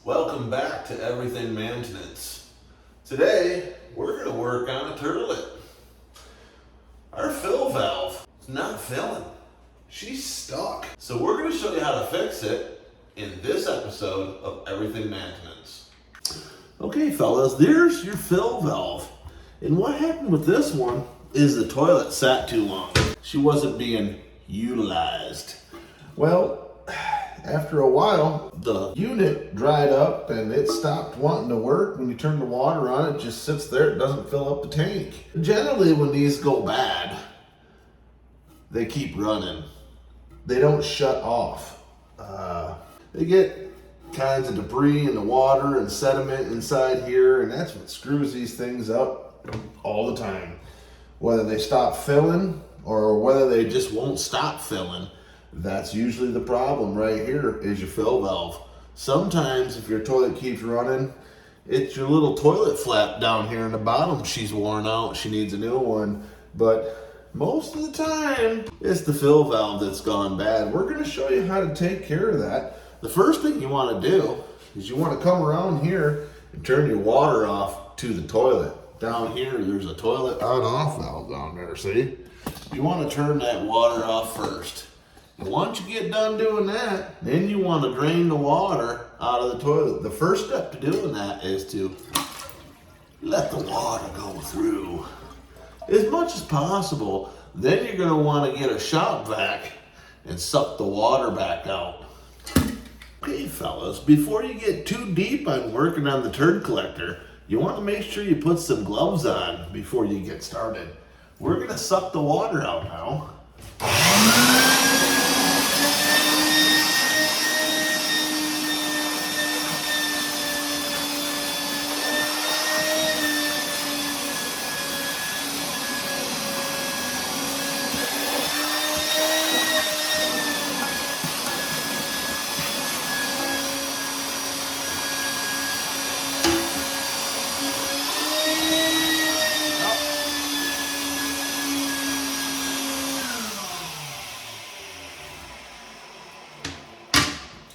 Welcome back to Everything Man-tenance. Today, we're going to work on a turlet. Our fill valve is not filling. She's stuck. So we're going to show you how to fix it in this episode of Everything Man-tenance. Okay, fellas, there's your fill valve. And what happened with this one is the toilet sat too long. She wasn't being utilized. Well, after a while, the unit dried up and it stopped wanting to work. When you turn the water on, it just sits there. It doesn't fill up the tank. Generally, when these go bad, they keep running. They don't shut off. They get kinds of debris in the water and sediment inside here, and that's what screws these things up all the time. Whether they stop filling or whether they just won't stop filling, that's usually the problem right here is your fill valve. Sometimes if your toilet keeps running, it's your little toilet flap down here in the bottom. She's worn out, she needs a new one. But most of the time, it's the fill valve that's gone bad. We're gonna show you how to take care of that. The first thing you wanna do is you wanna come around here and turn your water off to the toilet. Down here, there's a toilet on-off valve down there, see? You wanna turn that water off first. And once you get done doing that, then you want to drain the water out of the toilet. The first step to doing that is to let the water go through as much as possible. Then you're going to want to get a shop vac and suck the water back out. Okay, fellas, before you get too deep on working on the turd collector, you want to make sure you put some gloves on before you get started. We're going to suck the water out now.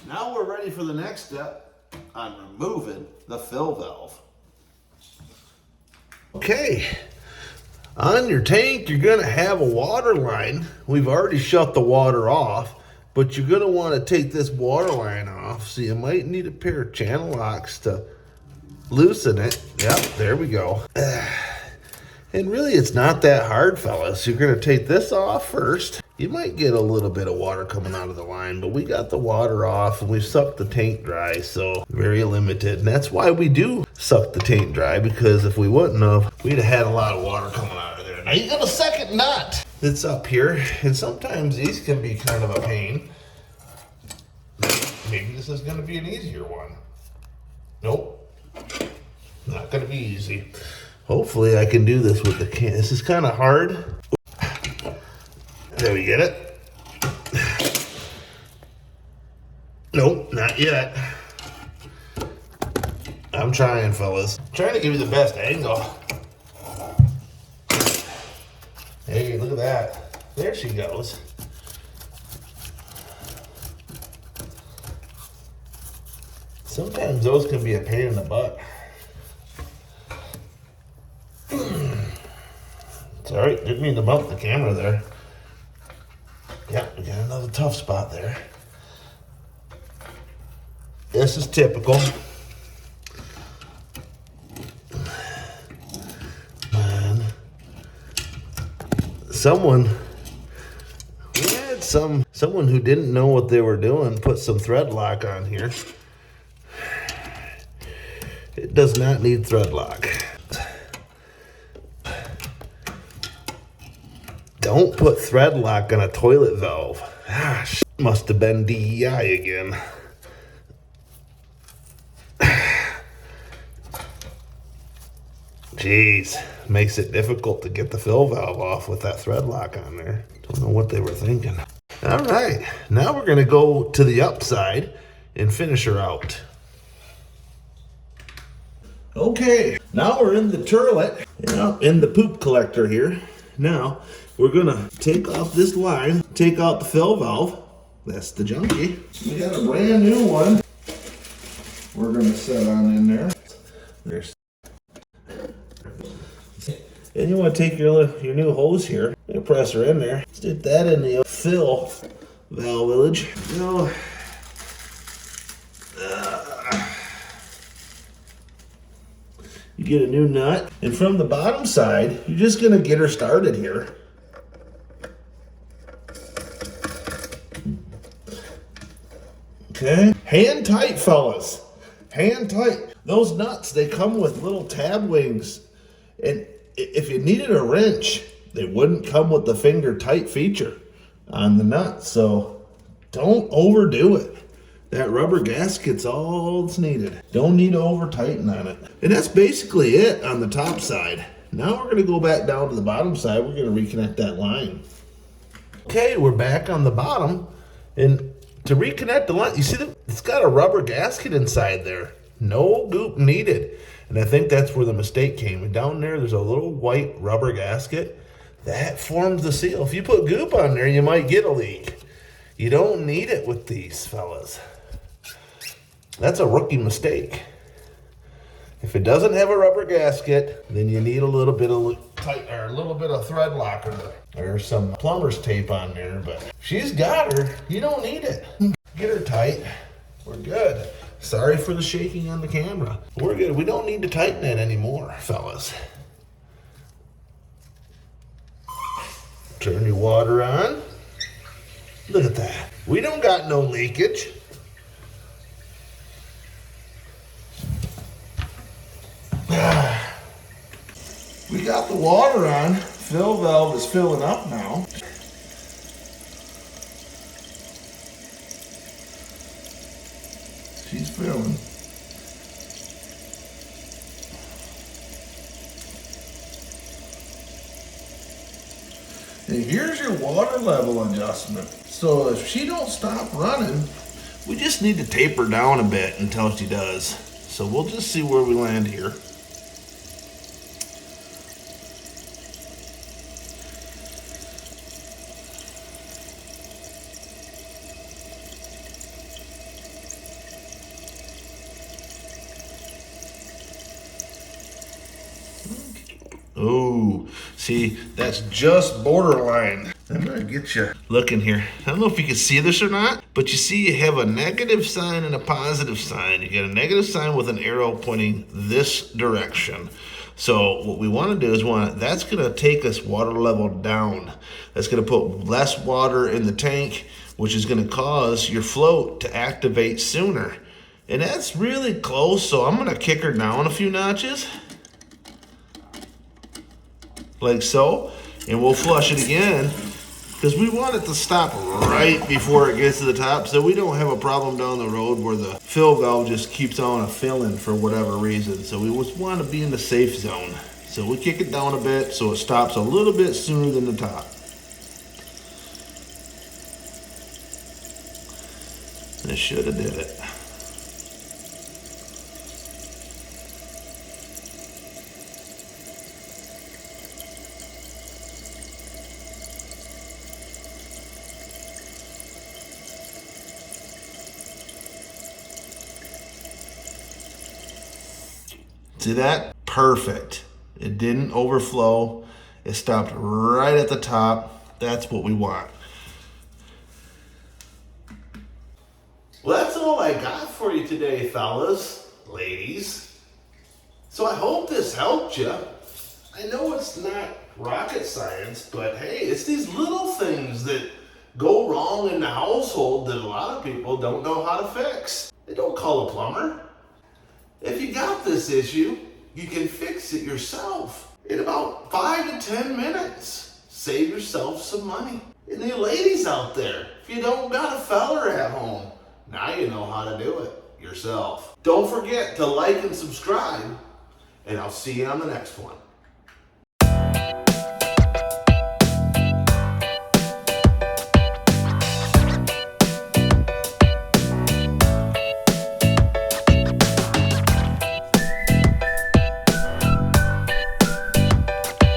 Now we're ready for the next step on removing the fill valve. Okay, on your tank you're going to have a water line. We've already shut the water off, but you're going to want to take this water line off, so you might need a pair of channel locks to loosen it. Yep, there we go. And really it's not that hard, fellas. You're going to take this off first. You might get a little bit of water coming out of the line, but we got the water off and we sucked the tank dry, so very limited. And that's why we do suck the tank dry, because if we wouldn't have, we'd have had a lot of water coming out of there. Now you got a second nut that's up here, and sometimes these can be kind of a pain. Maybe this is going to be an easier one. Nope, not going to be easy. Hopefully I can do this with the can. This is kind of hard. There we get it. Nope, not yet. I'm trying, fellas. I'm trying to give you the best angle. Hey, look at that. There she goes. Sometimes those can be a pain in the butt. Sorry, didn't mean to bump the camera there. Yep, we got another tough spot there. This is typical. Man. Someone who didn't know what they were doing put some thread lock on here. It does not need thread lock. Don't put thread lock on a toilet valve. Gosh, must have been DEI again. Jeez, makes it difficult to get the fill valve off with that thread lock on there. Don't know what they were thinking. All right, now we're gonna go to the upside and finish her out. Okay, now we're in the turlet, in the poop collector here. Now, we're gonna take off this line, take out the fill valve. That's the junkie. We got a brand new one. we're going to set on in there. There's. And you want to take your new hose here, and press her in there. Stick that in the fill valve village. You know, you get a new nut, and from the bottom side, you're just going to get her started here. Okay, hand tight, fellas. Hand tight. Those nuts, they come with little tab wings, and if you needed a wrench, they wouldn't come with the finger tight feature on the nut. So don't overdo it. That rubber gasket's all that's needed. Don't need to over tighten on it. And that's basically it on the top side. Now we're gonna go back down to the bottom side. We're gonna reconnect that line. Okay, we're back on the bottom. And to reconnect the line, you see that it's got a rubber gasket inside there. No goop needed. And I think that's where the mistake came. And down there's a little white rubber gasket. That forms the seal. If you put goop on there, you might get a leak. You don't need it with these, fellas. That's a rookie mistake. If it doesn't have a rubber gasket, then you need a little bit of thread locker or some plumber's tape on there. But if she's got her, you don't need it. Get her tight. We're good. Sorry for the shaking on the camera. We're good. We don't need to tighten it anymore, fellas. Turn your water on. Look at that. We don't got no leakage. We got the water on. Fill valve is filling up now. She's filling. And here's your water level adjustment. So if she don't stop running, we just need to taper down a bit until she does. So we'll just see where we land here. Oh, see, that's just borderline. I'm gonna get you looking here. I don't know if you can see this or not, but you see you have a negative sign and a positive sign. You get a negative sign with an arrow pointing this direction. So what we want to do is that's going to take us water level down. That's going to put less water in the tank, which is going to cause your float to activate sooner. And that's really close, so I'm going to kick her down a few notches. Like so, and we'll flush it again because we want it to stop right before it gets to the top so we don't have a problem down the road where the fill valve just keeps on filling for whatever reason. So we just want to be in the safe zone. So we kick it down a bit so it stops a little bit sooner than the top. This should have did it. See that? Perfect. It didn't overflow. It stopped right at the top. That's what we want. Well, that's all I got for you today, fellas, ladies. So I hope this helped you. I know it's not rocket science, but hey, it's these little things that go wrong in the household that a lot of people don't know how to fix. They don't call a plumber. If you got this issue, you can fix it yourself in about 5 to 10 minutes. Save yourself some money. And the ladies out there, if you don't got a feller at home, now you know how to do it yourself. Don't forget to like and subscribe, and I'll see you on the next one.